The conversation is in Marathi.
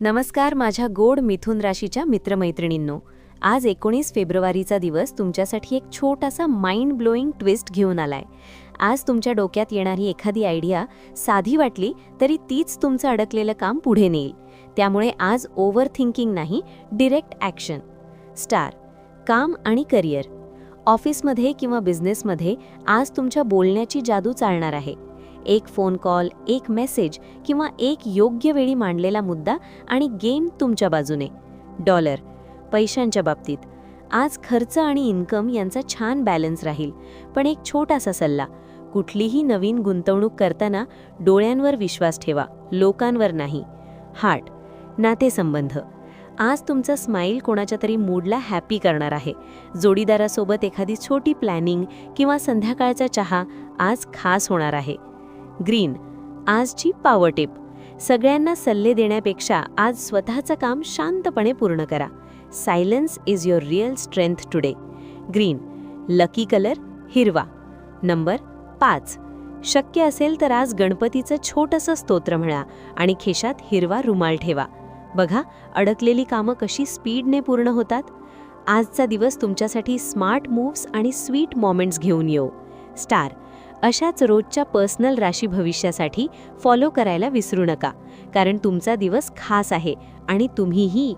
नमस्कार माझ्या गोड मिथुन राशीच्या मित्रमैत्रिणींनो. आज 19 फेब्रुवारीचा दिवस तुमच्यासाठी एक छोटासा माइंड ब्लोईंग ट्विस्ट घेऊन आलाय. आज तुमच्या डोक्यात येणारी एखादी आयडिया साधी वाटली तरी तीच तुमचं अडकलेलं काम पुढे नेईल. त्यामुळे आज ओव्हर थिंकिंग नाही, डिरेक्ट ॲक्शन. स्टार, काम आणि करिअर. ऑफिसमध्ये किंवा बिझनेसमध्ये आज तुमच्या बोलण्याची जादू चालणार आहे. एक फोन कॉल, एक मेसेज किंवा एक योग्य वेळी मांडलेला मुद्दा आणि गेम तुमच्या बाजूने. डॉलर, पैशांच्या बाबतीत आज खर्च आणि इन्कम यांचा छान बॅलन्स राहील. पण एक छोटासा सल्ला, कुठलीही नवीन गुंतवणूक करताना डोळ्यांवर विश्वास ठेवा, लोकांवर नाही. हार्ट, नातेसंबंध. आज तुमचा स्माईल कोणाच्या तरी मूडला हॅपी करणार आहे. जोडीदारासोबत एखादी छोटी प्लॅनिंग किंवा संध्याकाळचा चहा आज खास होणार आहे. ग्रीन, आजची पॉवर टिप. सगळ्यांना सल्ले देण्यापेक्षा आज स्वतःचं काम शांतपणे पूर्ण करा. Silence is your real strength today. Green, lucky colour हिरवा. नंबर 5. शक्य असेल तर आज गणपतीचं छोटंसं स्तोत्र म्हणा आणि खिशात हिरवा रुमाल ठेवा. बघा अडकलेली कामं कशी स्पीडने पूर्ण होतात. आजचा दिवस तुमच्यासाठी स्मार्ट मूव्स आणि स्वीट मोमेंट्स घेऊन येऊ. स्टार, अशाच रोजच्या पर्सनल राशी भविष्यासाठी फॉलो करायला विसरू नका, कारण तुमचा दिवस खास आहे आणि तुम्हीही